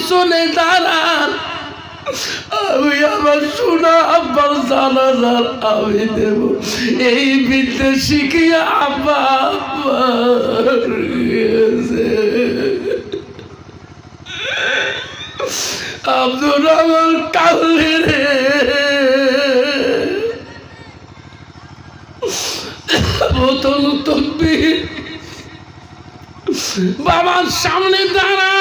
পিছনে দাঁড়ান, আমি আমার সোনা আব্বার জানাজার আমি দেব। এই বিদ্যে শিখিয়া আব্বা আব্দুর রহমান কাউলি রে, প্রথম তকবীর বাবার সামনে দাঁড়ায়।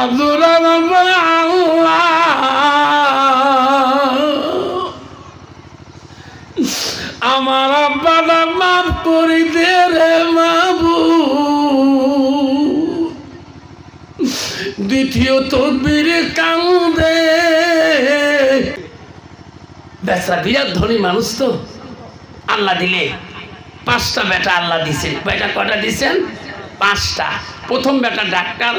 আব্দুর রহমান বলে আল্লাহ আমার আব্বাটা মাফ করে দে রে মাবুদ। দ্বিতীয় তকবীরে কান্দে। বেচারা বিরাট ধনী মানুষ তো, আল্লাহ দিলে 5টা বেটা আল্লাহ দিছেন। বেটা কটা দিছেন? 5টা। প্রথম বেটা ডাক্তার,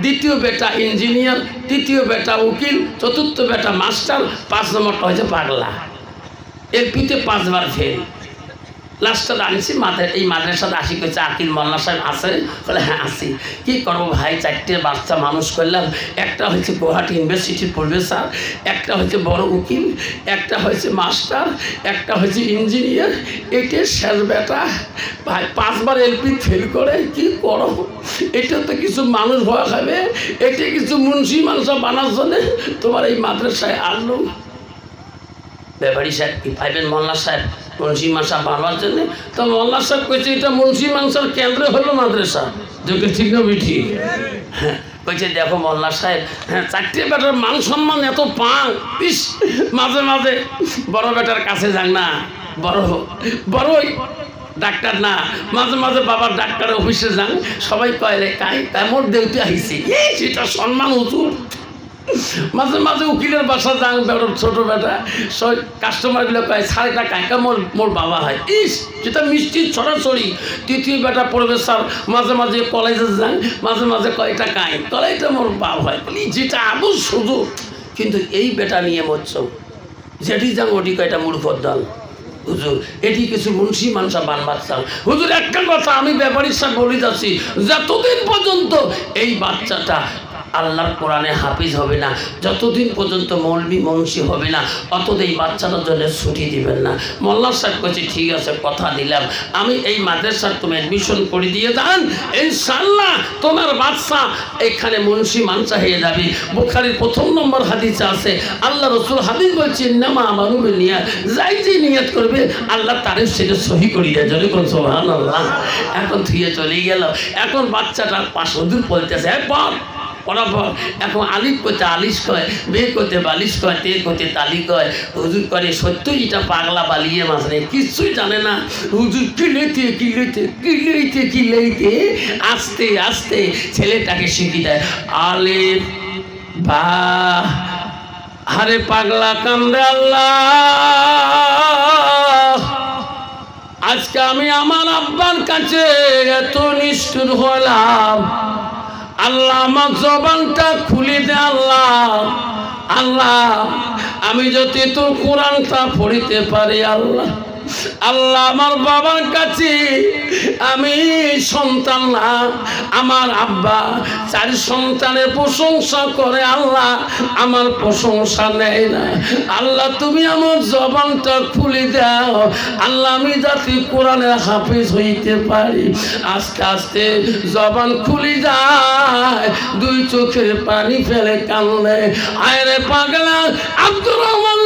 দ্বিতীয় বেটা ইঞ্জিনিয়ার, তৃতীয় বেটা উকিল, চতুর্থ বেটা মাস্টার, 5 নম্বরটা হয়েছে পাগলা। এর পিঠে 5 বার ফেল। লাস্টটা আনছি এই মাদ্রাসাতে আসি, কইছে আকিল মোল্লা সাহেব আছে? বলে হ্যাঁ আসি। কী করবো ভাই, 4টে বাচ্চা মানুষ করলাম। একটা হয়েছে গুয়াহাটি ইউনিভার্সিটির প্রফেসর, একটা হয়েছে বড় উকিল, একটা হয়েছে মাস্টার, একটা হয়েছে ইঞ্জিনিয়ার। এটার শেষ বেটা ভাই 5 বার এলপি ফেল করে। কি করো, এটা তো কিছু মানুষ ভয় খাবে, এটা কিছু মুন্সি মানুষ বানার জন্যে তোমার এই মাদ্রাসায় আনলো। ব্যাপারী সাহেব কি ভাইবেন মোল্লা সাহেব মুন্সি মাসা বানাবার জন্যে? তো মোল্লা সাহেব কইছে এটা মুন্সি মানসার কেন্দ্রে হলো মাদ্রাসা। যোগ্য ঠিক না বেঠি? হ্যাঁ কইছে দেখো মোল্লা সাহেব, হ্যাঁ 4টে বেটার মান সম্মান এত পান, ইস মাঝে মাঝে বড় বেটার কাছে যান না, বড়ই ডাক্তার না, মাঝে মাঝে বাবার ডাক্তার অফিসে যান, সবাই কয় রে কামড় দেউতে আইছে, সেটা সম্মান হুজুর। মাঝে মাঝে উকিলের বাসা যান, ছোট বেটা কাস্টমারগুলো কয় সাড়েটা কাঁকা মোর বাবা হয়, ইস যেটা মিষ্টি ছড়াছড়ি। তৃতীয় বেটা প্রফেসর, মাঝে মাঝে কলেজে যান, মাঝে মাঝে কয়টা কাঁই কলেজটা মোর বাবা হয়, যেটা আবু শুধু। কিন্তু এই বেটা নিয়ে মরছ, যেটি যান ওটি কয়টা মূর্খর দল। হুজুর এটি কিছু মুন্সি মানুষা বানবার চান। হুজুর একটা কথা আমি ব্যাপারীর সাথে বলে যাচ্ছি, যতদিন পর্যন্ত এই বাচ্চাটা আল্লাহর কোরআনে হাফিজ হবে না, যতদিন পর্যন্ত মৌলবি মুন্সি হবে না, অতদিন এই বাচ্চাটার জন্য ছুটি দিবেন না। মোল্লা সাহেব কইছে ঠিক আছে, কথা দিলাম, আমি এই মাদ্রাসার তুমি অ্যাডমিশন করে দিয়ে যান, ইনশাআল্লাহ তোমার বাচ্চা এখানে মুন্সি মানসা হয়ে যাবে। বুখারীর 1 নম্বর হাদিসে আছে, আল্লাহ রাসূল হাদিস বলছেন নামা আমানু বিনিয়াত, যাই যে নিয়ত করবে আল্লাহ তারে সেটা সহি করে দেয়। যদি কোন সুবহানাল্লাহ। এখন থুয়ে চলে গেল, এখন বাচ্চাটার পাশ হুজুর বলতেছে এখন আলিফ করতে আলিশ কয়, বে করতে বালিশ কয়, তে করতে তালি কয়। হুজুর করে সত্যই এটা পাগলা বালিয়ে মাছ নেই, কিচ্ছুই জানে না। হুজুর কিলেইতে আস্তে আস্তে ছেলেটাকে শিখিয়ে দেয় আলিফ বা। আরে পাগলা কান্দে আল্লাহ, আজকে আমি আমার আব্বার কাছে এত নিষ্ঠুর হলাম, আল্লাহ আমার জবানটা খুলে দে আল্লাহ। আল্লাহ আমি যদি তোর কোরআনটা পড়িতে পারি আল্লাহ, আল্লাহ আমার বাবার কাছে আমি সন্তান না, আমার আব্বা 4 সন্তানের প্রশংসা করে, আল্লাহ আমার প্রশংসা নেয় না। আল্লাহ তুমি আমার জবানটা খুলে দাও আল্লাহ, আমি যাতে কোরআনের হাফিজ হইতে পারি। আস্তে আস্তে জবান খুলে যায়, 2 চোখের পানি ফেলে কান্দে। আরে পাগলা আব্দুর রহমান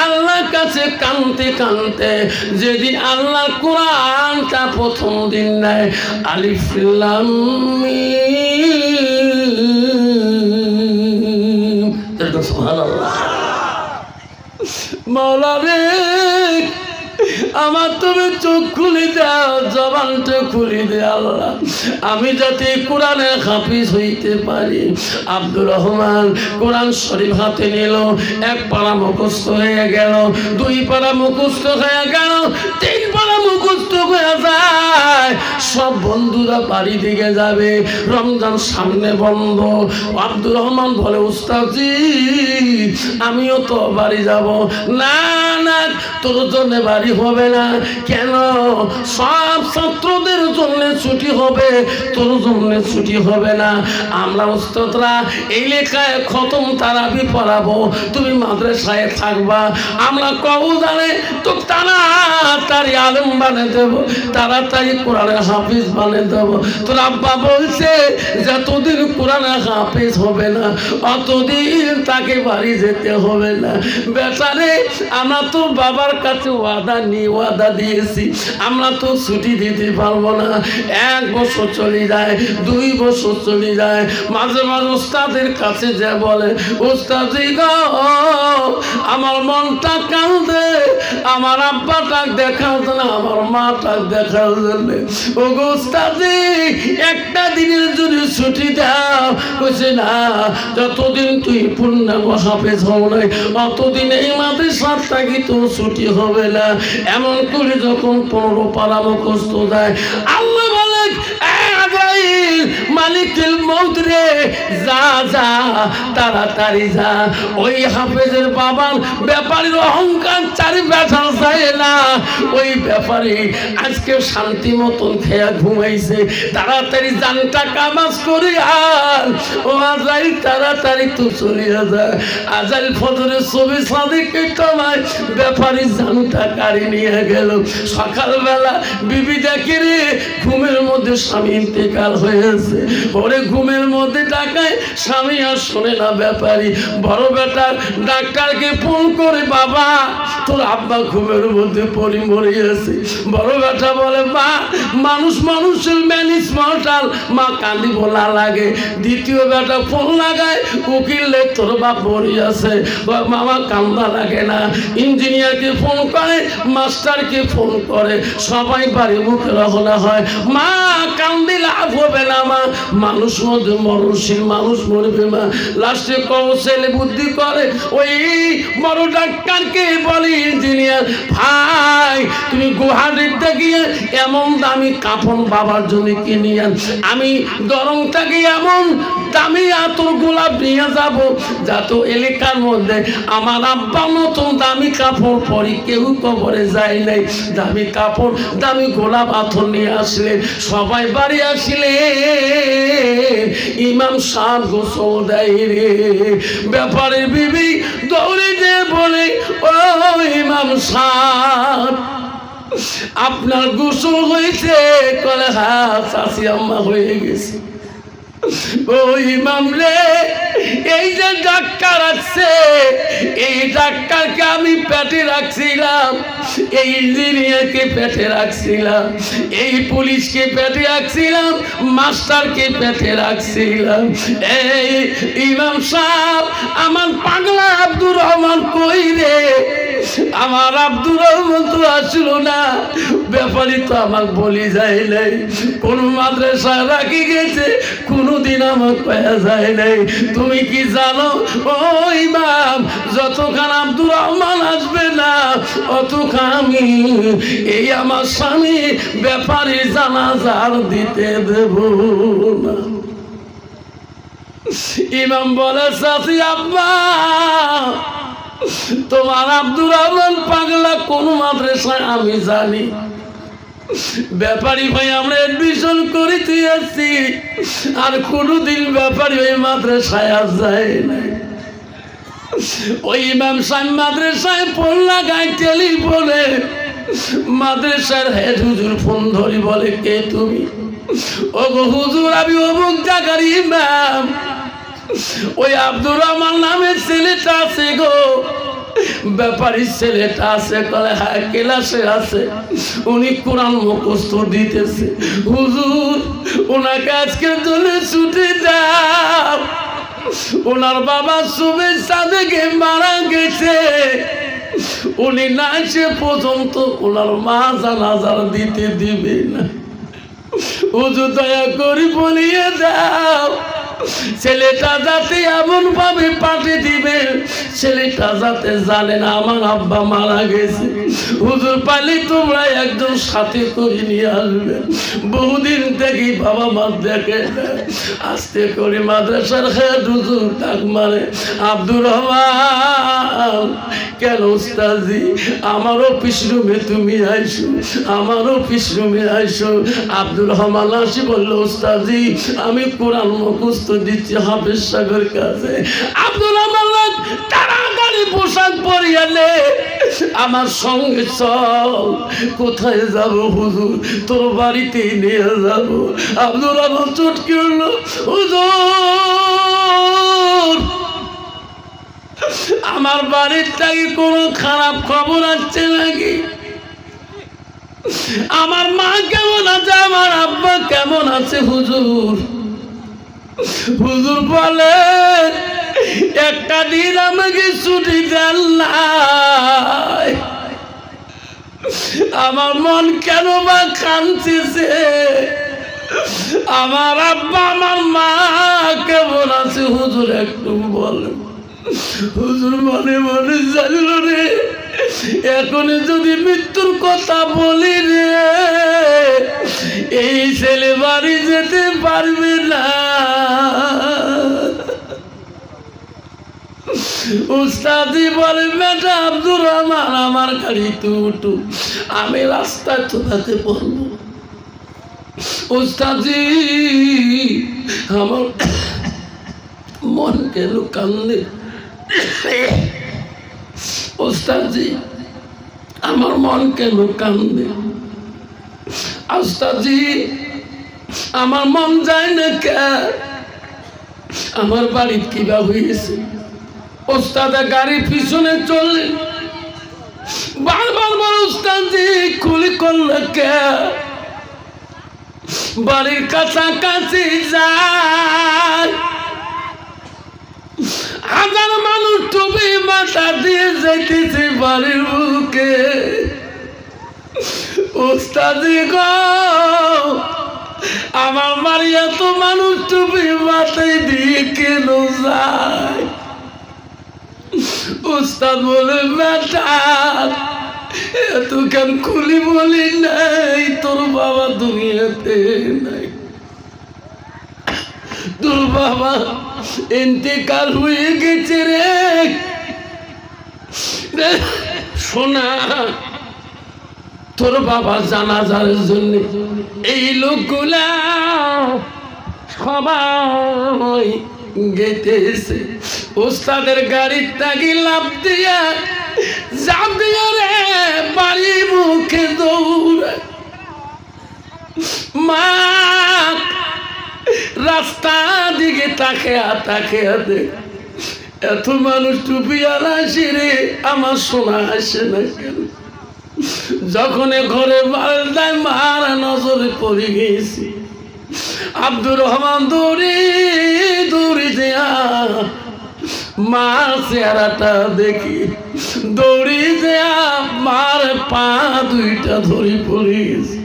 আল্লাহর কাছে কানতে কানতে যেদিন আল্লাহর কোরআনটা প্রথম দিন নেয়, আলিফ লাম মিম, সুবহানাল্লাহ। মাওলা রে আমার তুমি চোখ খুলে দাও, জবানটা খুলে দে আল্লাহ, আমি যাতে কোরআনের হাফিজ হইতে পারি। আব্দুর রহমান কোরআন শরীফ হাতে নিল, 1 পারা মুখস্থ হয়ে গেল, 2 পারা মুখস্থ হয়ে গেল, 3 পারা মুখস্থ হয়ে যায়। সব বন্ধুরা বাড়ি দিকে যাবে, রমজান সামনে বন্ধ। আব্দুর রহমান বলে উস্তাদজি আমিও তো বাড়ি যাব। না না, তোর জন্য বাড়ি হবে না। কেন? সব ছাত্রদের জন্য ছুটি হবে, তোর জন্য ছুটি হবে না। আমরা উস্তাদরা এই লেখায় খতম তারাবি পড়াবো, তুমি মাদ্রাসায় থাকবা। আমরা কবু জানে তো তাড়াতাড়ি আলেম বানিয়ে দেবো, তাড়াতাড়ি কোরআনের হাফিজ বানিয়ে দেবো। তোর আব্বা বলছে যতদিন কোরআনের হাফিজ হবে না অতদিন তাকে বাড়ি যেতে হবে না। বেচারে আমরা তো বাবার কাছে ওয়াদা দিয়েছি, আমরা তো ছুটি দিতে পারবো না। 1 বছর চলে যায়, 2 বছর চলে যায়, মাঝে মাঝে ওস্তাদের কাছে যে বলে ওস্তাদি গো আমার মনটা কাঁদে, আমার আব্বাটাক দেখার জন্য, আমার মাটাক দেখার জন্য। ও গো ওস্তাদি একটা দিনের জন্য ছুটি দাও। কইছে না, যতদিন তুই পূর্ণাঙ্গ হাফেজ হও নাই অতদিন এই মাদ্রাসার থাকি তোর ছুটি হবে না। এমন করে যখন 15 পারা মুখস্থ দেয়, আল্লাহ বলে মালিকুল মউত রে যা যা তাড়াতাড়ি যা। ওই হাফেজের বাবার ব্যাপারীর অহংকার চারি ব্যথা যায় না। ওই ব্যাপারী আজকে শান্তি মতন খেয়া ঘুমাইছে, তাড়াতাড়ি জানটা কামাজ করি আর ও আজাইল তাড়াতাড়ি তো চলিয়া যায়। আজাইল ফজরের ছবি সাদিকে কমায় ব্যাপারী জানটা কাড়ি নিয়ে গেল। সকালবেলা বিবি দেখে রে ঘুমের মধ্যে স্বামী ইন্তেকাল হয়েছে। ওরে ঘুমের মধ্যে ডাকায়, স্বামী আর শোনে না। ব্যাপারী বড় বেটা ডাক্তারকে ফোন করে, বাবা তোর আব্বা ঘুমের মধ্যে মরিয়াছে। বড় বেটা বলে মা মানুষের ম্যানিস মর্টাল, মা কান্দি বলা লাগে। দ্বিতীয় বেটা ফোন লাগায়, উকিলে তোর বাপ মরিয়াছে। মামা কান্দা লাগে না। ইঞ্জিনিয়ারকে ফোন করে, মাস্টারকে ফোন করে, সবাই বাড়ি মুখে রওনা হয়। মা কান্দি লাভ হবে না মা, মানুষ মধ্যে মরণশীল, মানুষ মরবে মা। লাস্টে ছেলে বুদ্ধি করে, ওই বড় ডাক্তারকে বলি ইঞ্জিনিয়ার ভাই তুমি গুয়াহাটিতে গিয়ে এমন দামি কাফন বাবার জন্য কিনে আন, আমি দরংটাকে এমন দামি আতর গোলাপ নিয়ে যাবো যাতে এলাকার মধ্যে আমার আব্বা মতন দামি কাপড় পরি কেউ কবরে যায় নাই। দামি কাপড় দামি গোলাপ আতর নিয়ে আসলে সবাই বাড়ি আসলে ইমাম সাহেব গোসল দেয় রে। ব্যাপারের বিবি দৌড়ে যে বলে ও ইমাম সাহেব আপনার গোসল হয়েছে? কলে হ্যাঁ চাচি আম্মা হয়ে গেছে। ও ইমাম রে, এই যে ডাক্তার আছে এই ডাক্তারকে আমি পেটে রাখছিলাম, এই ইঞ্জিনিয়ারকে পেটে রাখছিলাম, এই পুলিশকে পেটে রাখছিলাম, মাস্টারকে পেটে রাখছিলাম। এই ইমাম সাহেব আমার পাগলা আব্দুর রহমান কই রে? আমার আব্দুর রহমান তো আসলো না। ব্যাপারী তো আমাকে বলি যায় নাই, কোন মাদ্রাসায় রাখি গেছে কোনদিন আমার কয়া যায় নাই। তুমি কি জানো ও ইমাম, যতক্ষণ আব্দুর রহমান আসবে না অতক্ষণ আমি এই আমার স্বামী ব্যাপারী জানাজার দিতে দেব না। ইমাম বলে চাচি আব্বা তোমার আব্দুর রহমান পাগলা কোন মাদ্রাসায় আমি জানি। ব্যাপারী ভাই আমরা এডমিশন করিতে আসছি, আর কোনদিন ব্যাপারী ওই মাদ্রাসায় আর যায় না। ওই ইমাম সাহেব মাদ্রাসায় ফোন লাগায় টেলিফোনে, মাদ্রাসার হেড হুজুর ফোন ধরি বলে কে তুমি? ও গো হুজুর আমি অমুক জায়গার ইমাম, ওই আব্দুর রহমান নামের ছেলেটা আছে গো। ব্যাপারীর ছেলেটা আছে? কলে হ্যাঁ ক্লাসে আছে, উনি কোরআন মুখস্থ দিতেছে। হুজুর ওনাকে আজকের জন্য ছুটি দাও, ওনার বাবা সুবে সাদেকে মারা গেছে, উনি না এসে পর্যন্ত ওনার মা জানাজার দিতে দিবে না। হুজুর দয়া করি বলিয়ে দাও ছেলেটা যাতে এমন ভাবে পাঠে দিবে ছেলেটা যাতে জানে না আমার আব্বা মারা গেছে। হুজুর পালি তোমরা একজন সাথে করে নিয়ে আসবে। বহুদিন থেকে বাবা মা দেখে আস্তে করে মাদ্রাসার হেড হুজুর ডাক মারে, আব্দুর রহমান কেন উস্তাজি আমার অফিস রুমে তুমি আইসো, আমার অফিস রুমে আইসো। আব্দুর রহমান আসি বলল, উস্তাজি আমি কোরআন মুখস্থ দিচ্ছি হাফেজ সাহেবের কাছে। আব্দুর রহমান তাড়াতাড়ি পোশাক পরিয়ে নে, আমার সঙ্গে চল। কোথায় যাব হুজুর? তোর বাড়িতে নিয়ে যাব। আব্দুর রহমান চটকে উঠল, হুজুর আমার বাড়ির থেকে কোনো খারাপ খবর আসছে নাকি? আমার মা কেমন আছে, আমার আব্বা কেমন আছে হুজুর? হুজুর বলে একটা দিন আমাকে ছুটি দেন নাই, আমার মন কেন বা কাঁদতেছে। আমার আব্বা আমার মা কেমন আছে হুজুর একটু বলেন। হুজুর মনে মনে জানল রে, এখন যদি মৃত্যুর কথা বলি রে এই ছেলে বাড়ি যেতে পারবে না। উস্তাদি বলে, বেটা আব্দুর রহমান আমার গাড়িতে উঠু, আমি রাস্তায় তোমাকে বলবো। উস্তাদি আমার মন কেন কান্দে, উস্তাদি আমার মন কেন কান্দে, উস্তাদি আমার মন যায় না কে, আমার বাড়ি কিবা হয়েছে। উস্তাদে গাড়ির পিছনে চললেন, বারবার বল উস্তাদি খুলি করলে কে, বাড়ির কাছাকাছি যায় হাজার মানুষ টুপি মাথা দিয়ে যাইতেছে বাড়ির বুকে। উস্তাদি গো আমার বাড়ি এত মানুষ টুপি মাথায় দিয়ে কেন যায়? উস্তাদ বলে, বেটা এত কেন খুলি বলি নাই, তোর বাবা দুনিয়াতে নাই, তোর বাবা ইন্তেকাল হয়ে গেছে রে। শোনা, তোর বাবা জানাজার জন্য এই লোকগুলা সবাই গেতেছে। উস্তাদের গাড়ির তাগি লাভ দিয়া জাপ দিয়া রে বাড়ি মুখে দৌড়ে। মা রাস্তা দিকে তাকে দেখ, এত মানুষ টুপি আর আসে রে, আমার শোনা আসে না কেন? যখন ঘরে বারান্দায় মার নজরে পড়ে গেছি, আব্দুর রহমান দৌড়ে দৌড়ে দেয়া মার চেহারাটা দেখি, দৌড়ে দেয়া মার পা দুইটা ধরে পড়ে গেছে।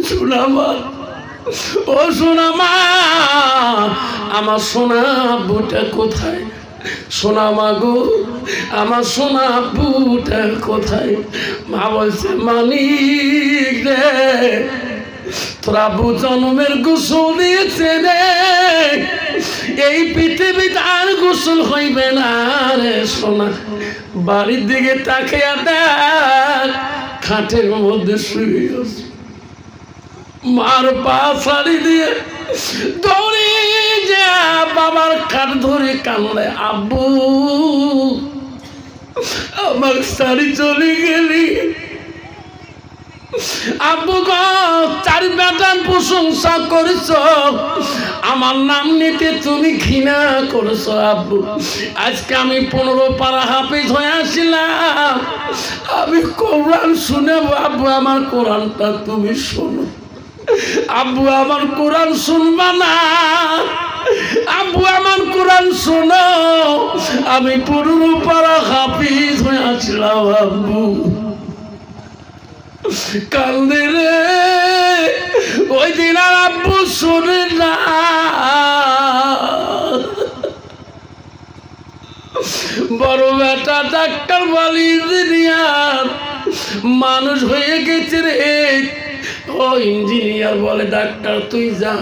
শোনা মা, ও সোনা মা, আমার সোনা আব্বুটা কোথায়? সোনা মা গো, আমার সোনা আব্বুটা কোথায়? মা বলছে, মানিক রে তোর আব্বু জন্মের গোসল দিয়েছে রে, এই পৃথিবীতে আর গোসল হইবে না রে সোনা। বাড়ির দিকে তাকিয়ে দেখ, খাটের মধ্যে শুয়ে আছে। মার পা ছাড়ি দিয়ে দৌড়ে যা বাবার কাঠ ধরে কানলে, আব্বু আমার শাড়ি চলে গেলি। আব্বু গো, চার বেটার প্রশংসা করেছ, আমার নাম নিতে তুমি ঘৃণা করেছ। আব্বু আজকে আমি 15 পারা হাফেজ হয়ে আসছিলাম, আমি কোরআন শুনে, আব্বু আমার কোরআনটা তুমি শোনো। আব্বু আমার কোরআন শুনবা না, আব্বু আমার কোরআন শোনো, আমি 15 পারা হাফেজ হয়ে আসছিলাম। আব্বু কান্দে রে, ওই দিন আর আব্বু শোনে না। বড় বেটা ডাক্তার বলি ইঞ্জিনিয়ার মানুষ হয়ে গেছে রে। ও ইঞ্জিনিয়ার বলে ডাক্তার তুই যা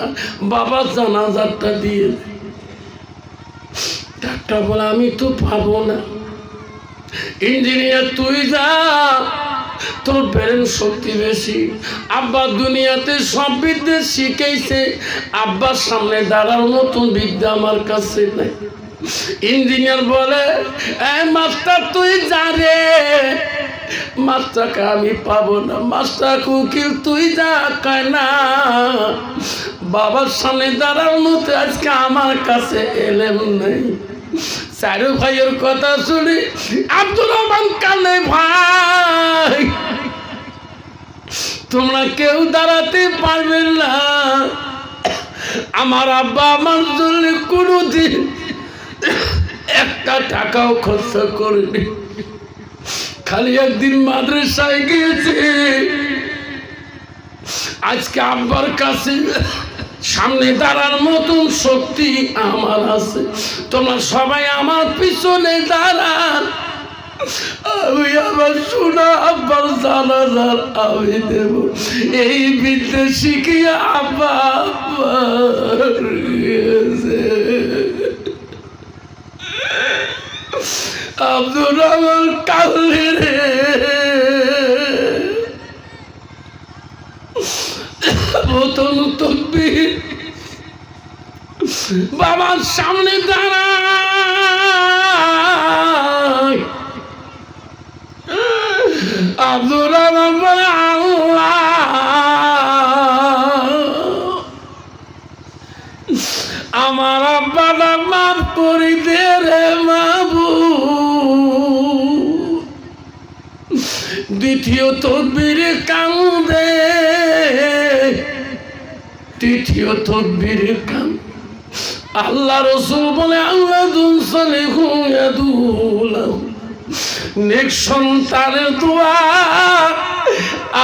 বাবা জানাজারটা দিয়ে। ডাক্তার বলে আমি তো পাবো না। ইঞ্জিনিয়ার তুই যা তোর ব্রেন শক্তি বেশি। আব্বা দুনিয়াতে সব বিদ্যা শিখেছে, আব্বার সামনে দাঁড়ার মতন বিদ্যা আমার কাছে নাই। ইঞ্জিনিয়ার বলে মাস্টার তুই যা রে। মাস্টারকে আমি পাবো না। মাস্টার উকিল তুই যা কয় না বাবার সামনে দাঁড়ার মতো আজকে আমার কাছে এলেম নেই। চারু ভাইয়ের কথা শুনি আব্দুর রহমান কানে ভাই তোমরা কেউ দাঁড়াতে পারবেন না। আমার আব্বা আমার জন্য কোনোদিন একটা টাকাও খরচ করেনি। খালি একদিন মাদ্রাসায় গিয়েছে। আজকে আব্বার কাছে সামনে দাঁড়ার মতন শক্তি আমার আছে। তোমরা সবাই আমার পিছনে দাঁড়ান। আমি আমার শোনা আব্বার জানাজার আমি দেব। এই বিদ্যা শিখিয়ে আব্বা আব্দুর রহমান কালে রে। প্রথম তকবীর বাবার সামনে দাঁড়ায়। আব্দুর রহমান বলে আল্লাহ আমার আব্বাটা মাফ করি দে রে মাবুদ। দ্বিতীয় তকবীরে কান্দে, তৃতীয় তকবীরে কান্দে। আল্লাহ রাসূল বলে আল্লাহ নেক সন্তানের দোয়া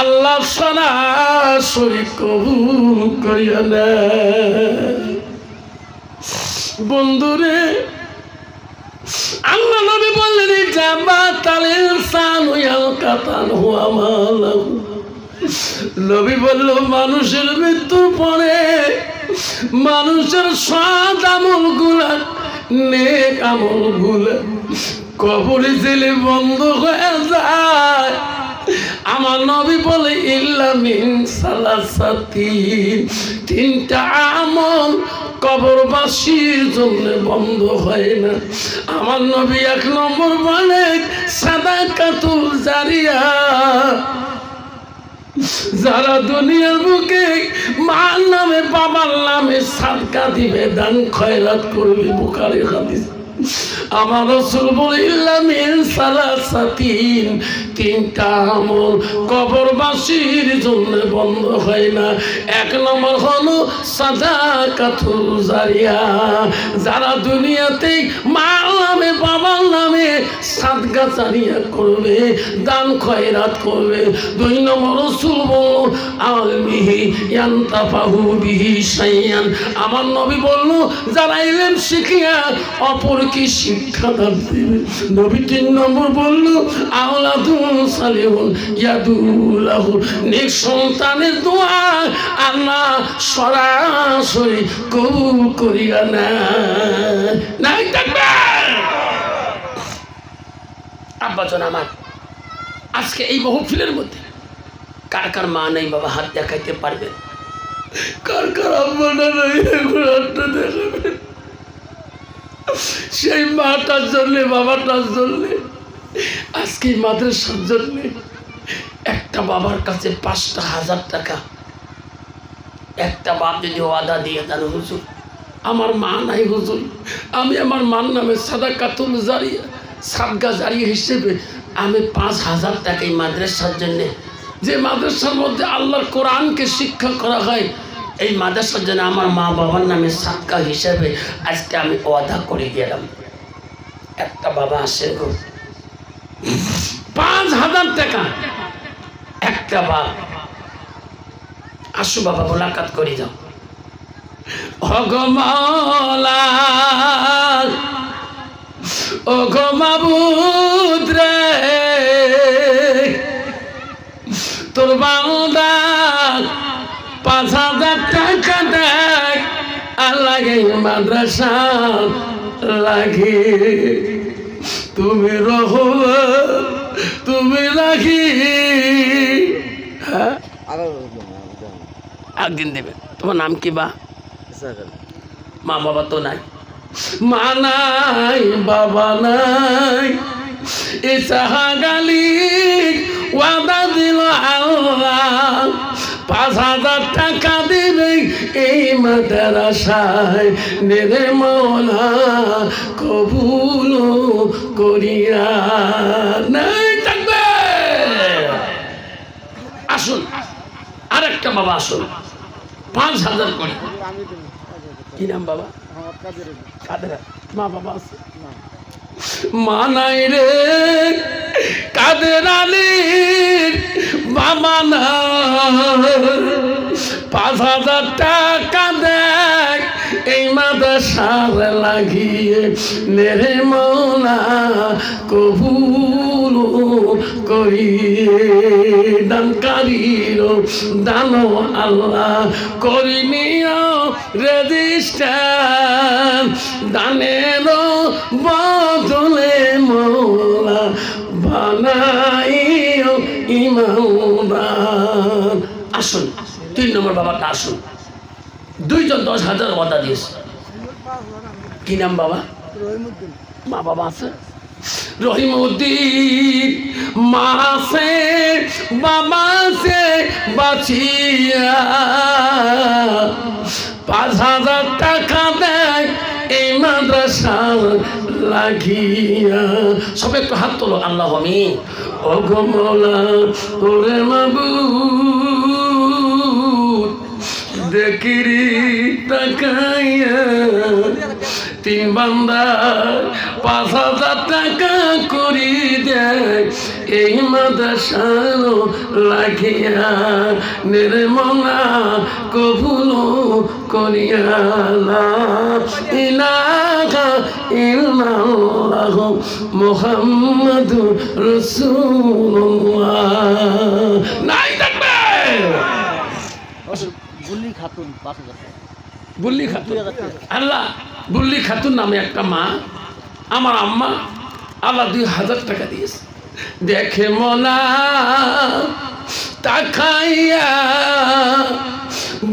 আল্লাহ সরাসরি কবুল করিয়া নেয়। বন্ধুরে আল্লাহ নবী বললেন জাবাতাল ইনসানু ইয়ালকাতান হুয়া মালাহু। নবী বলল মানুষের মৃত্যুর পরে মানুষের সৎ আমলগুলা নেক আমলগুলা কবরে জেলে বন্ধ হয়ে যায়। আমার নবী বলে ইল্লা মিন সালাসাতি, তিনটা আমল কবরবাসীর জন্য বন্ধ হয় না। আমার নবী এক নম্বর বলে সাদাকাতুল জারিয়া। যারা দুনিয়ার বুকে মার নামে বাবার নামে সাদকা দিবে, দান খয়রাত করবে, বুখারী হাদিস। আমার রাসূল বলে ইল্লা মিন সালাসাতিন, তিনটা আমল কবরবাসীর জন্য বন্ধ হয় না। এক নম্বর হলো সাদাকাতুল জারিয়া। যারা দুনিয়াতে মার নামে বাবার নামে সাদকা জারিয়া করবে, দান খয়রাত করবে। দুই নম্বর রাসূল বলল আলমিহি ইয়ানতাফাহু বিহি শাইয়ান। আমার নবী বলল যারা ইলম শিখিয়া অপরকে শিক্ষা দান দিবে। নবী তিন নম্বর বলল আওলাদুন সালিহুন ইয়াদুলাহু, নেক সন্তানের দোয়া আল্লাহ সরাসরি কবুল করিয়া নেয়। নাই তাকবীর। আব্বাজন আমার আজকে এই মাহফিলের মধ্যে কার কার মা নেই বাবা হাত দেখাইতে পারবেন? কার কার আব্বা নাই হাতটা দেখাবেন? সেই মাটার জন্য বাবাটার জন্য আজকে মাদ্রাসার জন্য একটা বাবার কাছে ৫,০০০ টাকা একটা বাপ যদি ওয়াদা দিয়ে দেন হুজুর আমার মা নাই হুজুর, আমি আমার মার নামে সাদাকাতুল জারিয়া সাদকা জারিয়া হিসেবে আমি ৫,০০০ টাকা এই মাদ্রাসার জন্যে, যে মাদ্রাসার মধ্যে আল্লাহর কোরআনকে শিক্ষা করা হয়, এই মাদ্রাসার জন্য আমার মা বাবার নামে সাদকা হিসেবে আজকে আমি ওয়াদা করে গেলাম। একটা বাবা আসেন গো ৫,০০০ টাকা একটা বাপ। আসো বাবা মোলাকাত করে যাও। হগমালা ও গো মাবুদ রে তোর বান্দা 5,000 টাকা দেখ আর লাগে মাদ্রাসা লাগে তুমি রহো তুমি রাখি হ্যাঁ একদিন দেবে তোমার নাম কি বা মা বাবা তো নাই মা নাই বাবা নাই এ সাহাগালি ওয়াদা দিল আল্লাহ 5,000 টাকা দিবে এই মাদ্রাসায় নেরে মওলা কবুল করিয়া নাই থাকবে আসুন আরেকটা বাবা আসুন 5,000 করে কি নাম বাবা কাদের মা বাবা আছে মা নাই রে কাদের আলীর বাবা না 5,000 টাকা দেখ এই মাদ্রাসার লাগিয়ে নেরে মওলা কবুল করিয়ে দানকারীর দান আল্লাহ করিনিও রেজিস্টার দানের বদলে মওলা বানাইও ইমানদার আসুন 3 নম্বর বাবাটা আসুন 2 জন 10,000 ওয়াদা দিয়েছে কি নাম বাবা মা বাবা আছে রহিমউদ্দিন মা আছে বাবা আছে বাঁচিয়া 5,000 টাকা দেয় এই মাদ্রাসা লাগিয়া সব একটু হাত তোলো আল্লাহ আমিন ও গো মওলা ওরে মাবুদ দেখিরি তাকাইয়া 3 বান্দা 5,000 টাকা করি দেয় এই মাদ্রাসা লাগিয়া নির্মলা কবুল করিয়া লা ইলাহা ইল্লাল্লাহ মুহাম্মাদুর রাসূলুল্লাহ নাই থাকবে বুল্লি খাতুন 5,000 বুল্লি খাতুন আল্লাহ বুল্লি খাতুন নামে একটা মা আমার আম্মা আল্লাহ 2,000 টাকা দিয়েছে দেখে মনা তাকাইয়া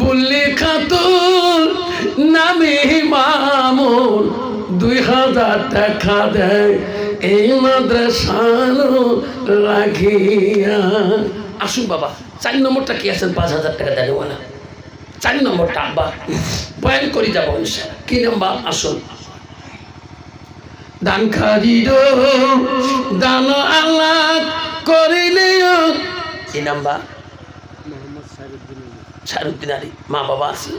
বুল্লি খাতুন নামে মামুন 2,000 টাকা দেয় এই মাদ্রাসা লাগিয়া আসুন বাবা 4 নম্বরটা কি আছেন 5,000 টাকা দেয় না 4 নম্বরটা আব্বা বয়ান করি যাবো কি নাম্বার আসুন দানকারীর দান আল্লাহ করিলেও কি নাম্বার মোহাম্মদ সারুদ্দিন আলী মা বাবা আছে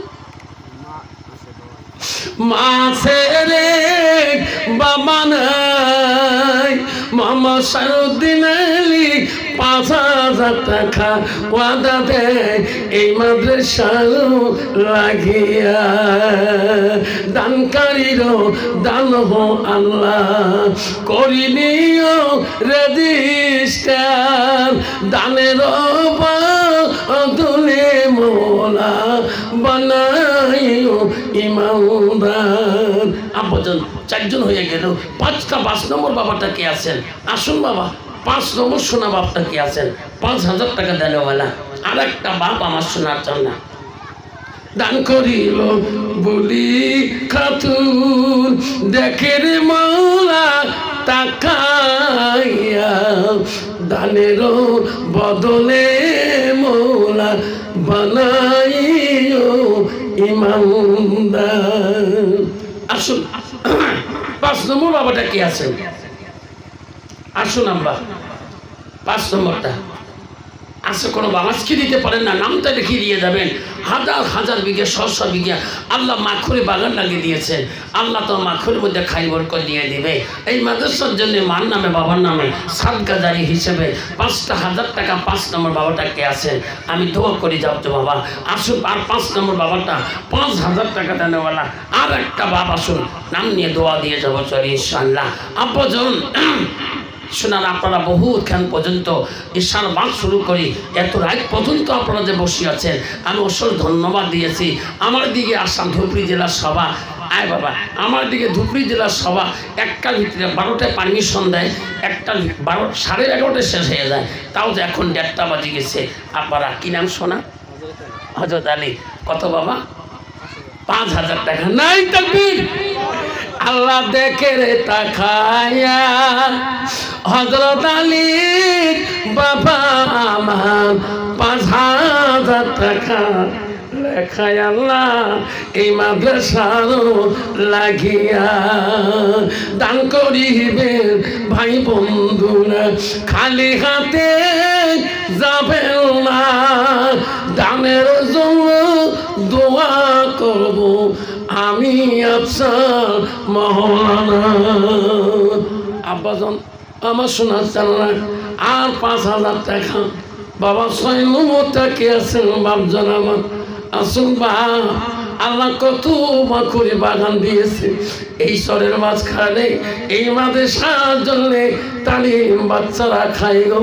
মা আছে রে বাবা নাই মোহাম্মদ সারুদ্দিন আলী 5,000 টাকা ওয়াদা দেয় এই মাদ্রাসা লাগিয়া দানকারীর দান হো আল্লাহ করিনিও রেজিস্টার দানের বদলে মওলা বানাইও ইমানদার আব্বাজান 4 জন হয়ে গেল 5 নম্বর বাবাটা কে আছেন আসুন বাবা 5 নম্বর সোনা বাপটা কি আছেন 5,000 টাকা দেওয়ালা আর একটা বাপ আমার শোনার জন্য দান করিল বলি খাতুন দেখে রে মওলা তাকাইয়া দানের বদলে মওলা বানাইও ইমানদার আসুন 5 নম্বর বাবাটা কি আছেন আসুন আম্বা 5 নম্বরটা আজকে কোনো বাবাজকে দিতে পারেন না, নামটা লিখিয়ে দিয়ে যাবেন। হাজার হাজার বিঘে শস্য বিঘা আল্লাহ মাখুরি বাগান লাগিয়ে দিয়েছে। আল্লাহ তো মাখুরির মধ্যে খাই বরকত দিয়ে দিবে। এই মাদ্রাসার জন্য মার নামে বাবার নামে সাদকা জারি হিসেবে 5,000 টাকা 5 নম্বর বাবাটাকে আছে, আমি দোয়া করি যাও তো বাবা আসুন। আর 5 নম্বর বাবাটা 5,000 টাকা দেনেওয়ালা আর একটা বাপ আসুন, নাম নিয়ে দোয়া দিয়ে যাবো চল ইনশাআল্লাহ। আব্বাজন শোনান, আপনারা বহুক্ষণ পর্যন্ত ঈশার বাদ শুরু করি এত রাত পর্যন্ত আপনারা যে বসে আছেন, আমি অবশ্যই ধন্যবাদ দিয়েছি। আমার দিকে আসাম ধুবড়ী জেলার সভা, আয় বাবা আমার দিকে ধুবড়ী জেলার সভা 1টার ভিতরে 12টায় পারমিশন দেয়, 11:30 শেষ হয়ে যায়, তাও যে এখন 1:30 বাজে গেছে। আপনারা কি নাম শোনা? হযরত আলী। কত বাবা? 5,000 টাকা। নাই তাকবীর। আল্লাহ দেখে রে তাকায়া হযরত আলীর বাবা আমার 5,000 টাকা লেখায় আল্লাহ এই মাদ্রাসারও লাগিয়া দান করিবেন ভাই বন্ধুরা, খালি হাতে যাবেন না, দানের জন্য দোয়া করব আমি আফসার মাওলানা। আব্বাজন আমার শোনা চাল্লা আর 5,000 টাকা বাবা 6 নম্বরটা কে আছেন বাপজন আমার আসুন। বা আল্লাহ কত মাখুরি বাগান দিয়েছে এই শহরের মাঝখানে, এই মাদ্রাসার জন্য তালিম বাচ্চারা খাইল,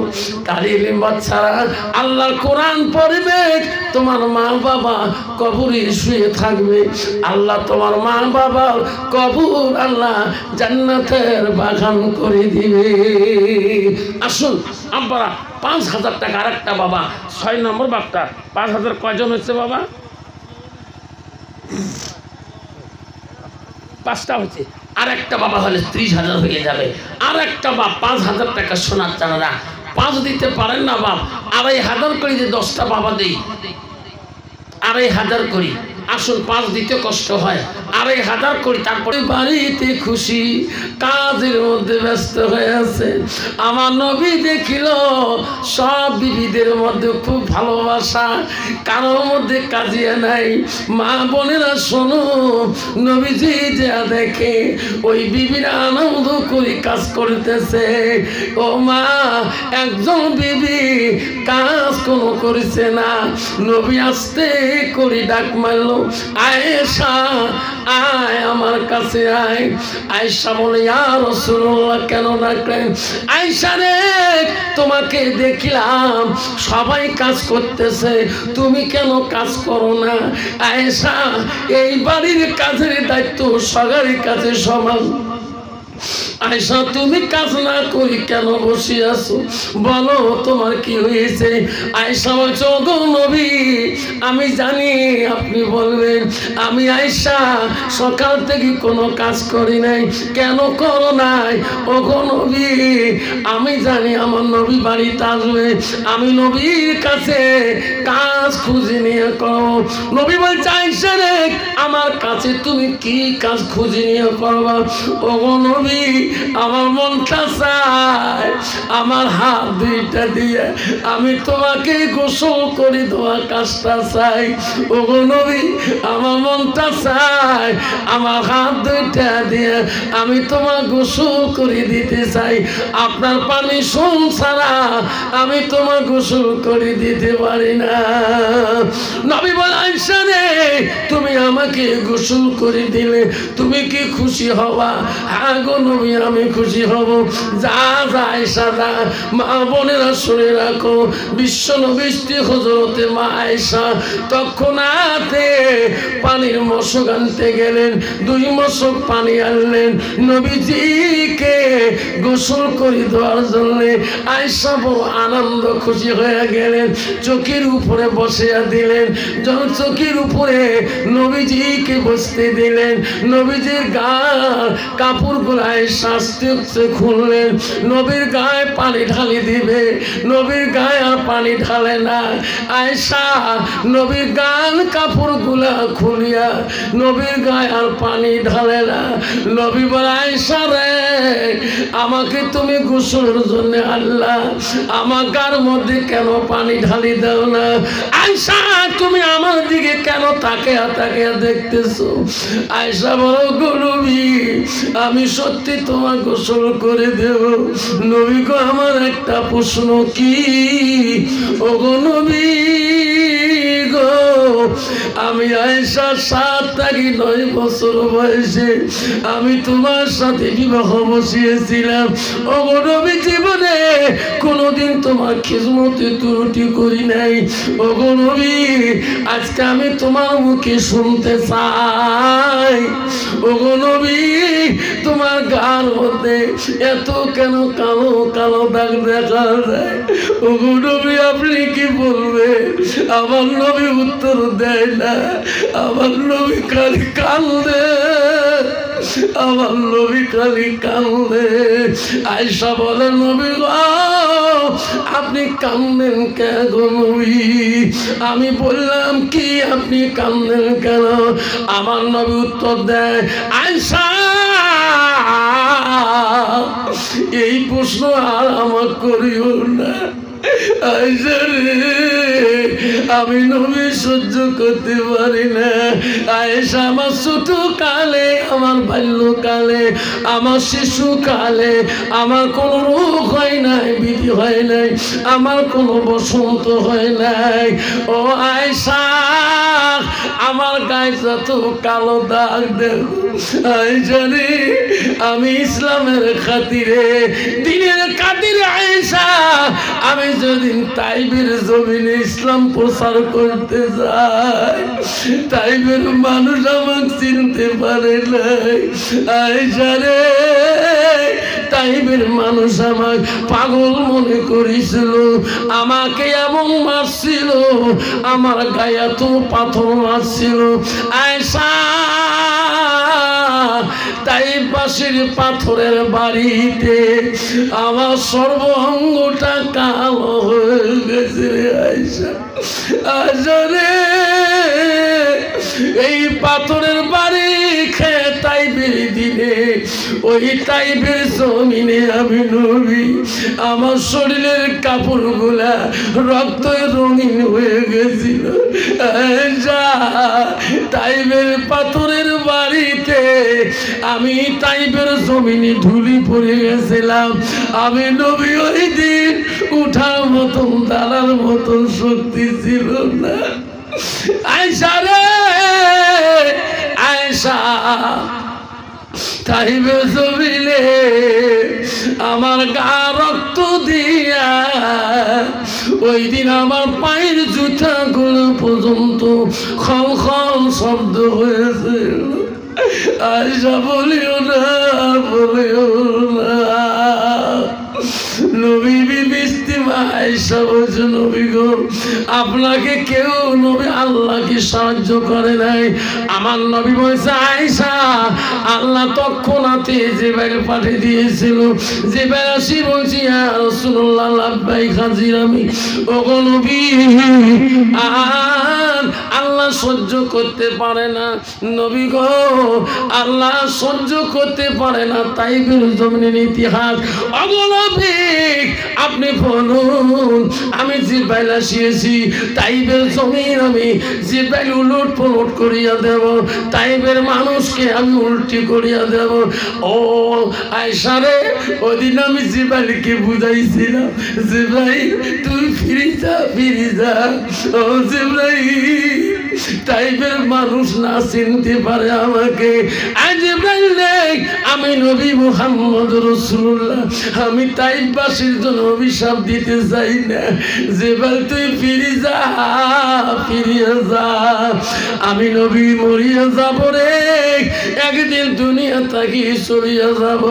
তালিম বাচ্চারা আল্লাহর কোরআন পড়বে, তোমার মা বাবা কবরে শুয়ে থাকবে, আল্লাহ তোমার মা বাবার কবর আল্লাহ জান্নাতের বাগান করে দিবে। আসুন আপনারা 5,000 টাকা আর একটা বাবা 6 নম্বর বাপটা 5,000 কয়জন হচ্ছে বাবা? 5টা হচ্ছে। আর একটা বাবা হলে 30,000 হয়ে যাবে। আর একটা বাপ 5,000 টাকা সোনার চানারা 5 দিতে পারেন না বাপ, 2,500 করে যে 10টা বাবা দেই, 2,500 করি। আসুন 5 দিতে কষ্ট হয়, 2,500 করি। তারপরে বাড়িতে খুশি কাজের মধ্যে ব্যস্ত হয়ে আছে। আমার নবী দেখিল সব বিবিদের মধ্যে খুব ভালোবাসা, কারোর মধ্যে কাজিয়া নাই। মা বোনেরা শোনো, নবীজি যা দেখে ওই বিবিরা আনন্দ করে কাজ করতেছে। ও মা, একজন বিবি কাজ কোনো করেছে না, নবী আসতে করে ডাক মারলো, আয়েশা আয় আমার কাছে আয়। আয়েশা বলে ইয়া রাসূলুল্লাহ, কেন ডাকলেন? আয়েশা রে, তোমাকে দেখলাম সবাই কাজ করতেছে, তুমি কেন কাজ করো না? আয়েশা, এই বাড়ির কাজের দায়িত্ব সবারই কাছে সমান। আয়েশা, তুমি কাজ না করি কেন বসে আছো? বলো তোমার কি হয়েছে? আয়েশা বলছে, ওগো নবী, আমি জানি আপনি বলবেন, আমি আয়েশা সকাল থেকে কোনো কাজ করি নাই। কেন করো নাই? ওগো নবী, আমি জানি আমার নবী বাড়িতে আসবে, আমি নবীর কাছে কাজ খুঁজে নিয়ে করো। নবী বলছে, আয়েশা রে, আমার কাছে তুমি কি কাজ খুঁজে নিয়ে করবা? ওগো নবী, আমার মনটা চায় আমার হাত দুইটা দিয়ে আমি তোমাকে গোসল করে দেওয়া কাজটা চাই। ওগো নবী, আমার মনটা চায় আমার হাত দুইটা দিয়ে আমি তোমার গোসল করে দিতে চাই। আপনার পারমিশন ছাড়া আমি তোমার গোসল করে দিতে পারি না। নবী বলে, আয়েশা রে, তুমি আমাকে গোসল করে দিলে তুমি কি খুশি হবা? হ্যাঁ গো নবী, আমি খুশি হব। যা যায় সাদা মা বোনেরা শুনে রাখো, বিশ্ব নবী হযরতে মা আয়েশা তৎক্ষণাতে পানির মশক আনতে গেলেন, 2 মশক পানি আনলেন নবীজিকে গোসল করে দেওয়ার জন্য। আয়েশা বড় আনন্দ খুশি হয়ে গেলেন, চোখের উপরে বসিয়া দিলেন। যখন চৌকির উপরে নবীজিকে বসতে দিলেন। নবীজির কাপড়গুলো আস্তে আস্তে খুললেন। নবীর গায়ে পানি ঢালি দিবে, নবীর গায়ে আর পানি ঢালে না। আয়েশা নবীর কাপড়গুলা খুলিয়া নবীর গায়ে আর পানি ঢালে না। নবী বলে, আয়েশা রে, আমাকে তুমি গোসলের জন্য আল্লাহ আমার গার মধ্যে কেন পানি ঢালি দাও না? আয়েশা তুমি আমার দিকে কেন তাকিয়া তাকিয়া দেখতেছো? আয়েশা বলো, গো নবী, আমি সত্যি তোমার গোসল করে দেব। নবী গো, আমার একটা প্রশ্ন। কি? ও গো নবী গো, আমি আয়েশা 7 থেকে 9 বছর বয়সে আমি তোমার সাথে বিবাহ বসিয়েছিলাম। ও গো নবী, জীবনে কোনোদিন তোমার খিদমতে ত্রুটি করি নাই। ও গো নবী, আজকে আমি তোমার মুখে শুনতে চাই, ও গো নবী, তোমার গার মধ্যে এত কেন কালো কালো দাগ দেখা যায়? ও গো নবী, আপনি কি বলবেন? আমার নবী উত্তর দেয় না। আমার নবী খালি কান্দে, আমার নবী খালি কান্দে। আয়েশা বলে, নবী গো, আপনি কান্দেন কেন গো নবী? আমি বললাম কি, আপনি কান্দেন কেন? আমার নবী উত্তর দেয়, আয়েশা, এই প্রশ্ন আর আমার করিও না। আয়েশা রে, আমি নবী সহ্য করতে পারি না। আয়েশা, আমার ছোট কালে, আমার বাল্যকালে, আমার শিশুকালে আমার কোনো রোগ হয় নাই, বিধি হয় নাই, আমার কোনো বসন্ত হয় নাই। ও আয়েশা, আমার গায়ে যত কালো দাগ দেখো, আয়েশা রে, আমি ইসলামের খাতিরে, দ্বীনের খাতিরে আয়েশা, আমি যেদিন তাইবের জমিনে ইসলাম প্রচার করতে যাই, তাইবের মানুষ আমাকে চিনতে পারে নাই। আয়েশা রে, তাইবের মানুষ আমাকে পাগল মনে করেছিল, আমাকে এমন মারছিল, আমার গায়ে এত পাথর মারছিল। আয়েশা, তাইব পাশের পাথরের বাড়িতে আমার সর্বঙ্গটা কালো হয়ে গেছে রে আয়েশা। আয়েশা রে, এই পাথরের বাড়ি খেয়ে তাইবের দিনে, ওই তাইবের জমিনে আমি নবী, আমার শরীরের কাপড়গুলা রক্ত রঙিন হয়ে গেছিল। আয়েশা, তাইবের পাথরের বাড়িতে আমি তাইবের জমিনে ধুলি পড়ে গেছিলাম। আমি নবী ওই দিন উঠার মতন দাঁড়ার মতন শক্তি ছিল না। আয়েশা রে, আয়েশা, তাইবের জমিনে আমার গা রক্ত দিয়া ওই দিন আমার পায়ের জুতাগুলো পর্যন্ত খল খল শব্দ হয়েছিল। আয়েশা, বলিও না, বলিও না। নবী বিবি ইস্তিমা আয়েশা বলছে, নবী গো, আপনাকে কেউ নবী আল্লাহকে সাহায্য করে নাই। আমার নবী বলছে, আয়েশা, আল্লাহ তৎক্ষণাৎ জিবরাইল পাঠিয়ে দিয়েছিল। জিবরাইল আসি বলছি, ইয়া রাসূলুল্লাহ, লাব্বাইক হাজির আমি। ওগো নবী, আল্লাহ সহ্য করতে পারে না। নবী গো, আল্লাহ সহ্য করতে পারে না তাইবের জমিনের ইতিহাস। ওগো নবী, আপনি বলুন, আমি জিবরাইল আসিয়েছি তাইবের জমিন, আমি জিবরাইল উলট পলট করিয়া দেব, তাইবের মানুষকে আমি উল্টি করিয়া দেব। ও আয়েশা রে, ওদিন আমি জিবরাইলকে বুঝাইছিলাম, জিবরাইল তুই ফিরে যা, ফিরে যা। ও জিবরাইল, তাইবের মানুষ না চিনতে পারে আমাকে। আজ জিবরাইল নেই, আমি নবী মুহাম্মদ রাসূলুল্লাহ, আমি তাইববাসীর জন্য অভিশাপ দিতে চাই না। জিবরাইল তুই ফিরে যা, ফিরে যা। আমি নবী মরিয়া যাব রে, একদিন দুনিয়া থেকে চলিয়া যাব।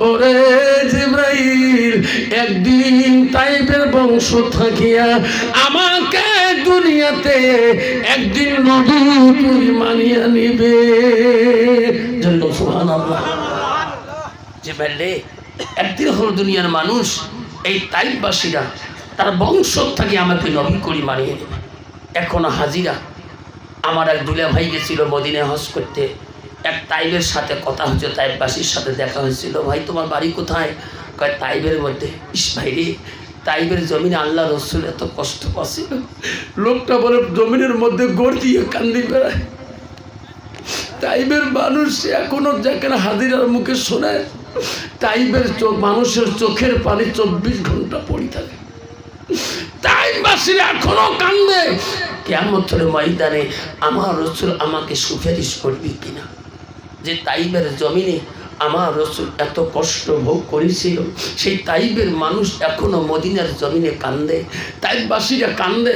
ওরে জিবরাইল, একদিন তাইবের বংশ থাকিয়া আমাকে দুনিয়াতে একদিন নবী মানিয়ে নিবে। জন্য সুবহানাল্লাহ। যে বললে একদিন হলো দুনিয়ার মানুষ এই তাইফবাসীরা তার বংশ থেকে আমাকে নবী করি মানিয়ে নেবে। এখনো হাজিরা। আমার এক দুলা ভাই গেছিল মদিনায় হজ করতে, এক তাইবের সাথে কথা হচ্ছে, তাইববাসীর সাথে দেখা হয়েছিল। ভাই তোমার বাড়ি কোথায়? কয় তাইবের মধ্যে। ইস ভাই রে, তাইবের জমিনে আল্লাহ রসুল এত কষ্ট পাচ্ছিল। লোকটা বলে জমিনের মধ্যে গড় দিয়ে কান্দি বেড়ায়। তাইবের মানুষ এখনো যেখানে হাজিরার মুখে শোনায়, তাইবের মানুষের চোখের পানি 24 ঘন্টা পড়ে থাকে। তাইবাসীরা এখনো কান্দে, কিয়ামতের ময়দানে আমার রসুল আমাকে সুপারিশ করবি কিনা। যে তাইবের জমিনে আমার রসুল এত কষ্ট ভোগ করেছিল, সেই তাইবের মানুষ এখনো মদিনার জমিনে কান্দে, তাইববাসীরা কান্দে।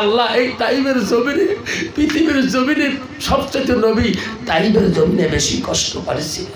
আল্লাহ এই তাইবের জমিনে, পৃথিবীর জমিনে সবচেয়ে নবী তাইবের জমিনে বেশি কষ্ট পারেছিল।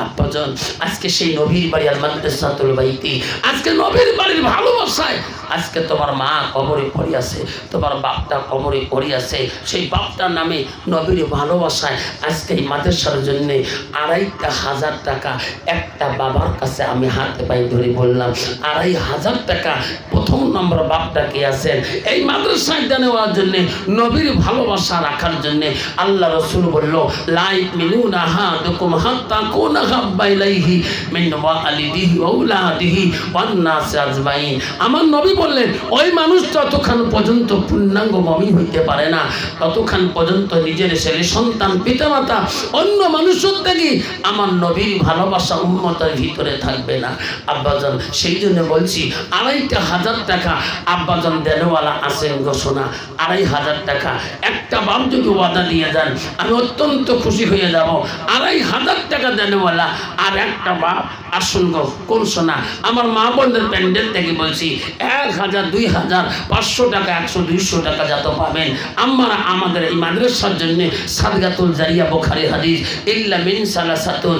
আব্বাজান, আজকে সেই নবীর বাড়ি আল মাদ্রাসাতুল বাইতি, আজকে নবীর বাড়ির ভালোবাসায় আজকে তোমার মা কবরে পড়ে আছে, তোমার বাপটা কবরে পড়ে আছে। সেই বাপটার নামে নবীর ভালোবাসায় আজকে এই মাদ্রাসার জন্যে 2,500 টাকা একটা বাবার কাছে আমি হাতে পাই ধরে বললাম, 2,500 টাকা প্রথম নম্বর বাপটা কে আছেন এই মাদ্রাসায় দেওয়ার জন্যে, নবীর ভালোবাসা রাখার জন্যে। আল্লাহ রসুল বলল লাইক মিনুনা হাদুকুম হাত্তা কুনা হাব্বা ইলাইহি মিন ওয়ালিদিহি ওয়া আওলাদিহি ওয়ান নাস আজমাইন। আমার নবী বললেন ওই মানুষ ততক্ষণ পর্যন্ত পূর্ণাঙ্গ মুমিন হইতে পারে না, ততক্ষণ পর্যন্ত নিজের ছেলে সন্তান পিতামাতা অন্য মানুষের থেকে আমার নবীর ভালোবাসা উম্মতের ভিতরে থাকবে না। আব্বাজান, সেই জন্য বলছি 2,500 টাকা আব্বাজান দেনওয়ালা আছেন ঘোষণা, 2,500 টাকা একটা বাপ যদি ওয়াদা দিয়ে যান আমি অত্যন্ত খুশি হয়ে যাব। 2,500 টাকা দেনওয়ালা আর একটা বাপ আসুন গো। কোন সোনা আমার মা বোনদের প্যান্ডেল থেকে বলছি 1,000, 2,000, 500 টাকা, 100, 200 টাকা যত পাবেন আমরা আমাদের এই মাদ্রাসার জন্য সাদগাতুল জারিয়া, বুখারী হাদিস ইল্লা মিন সালাসাতুন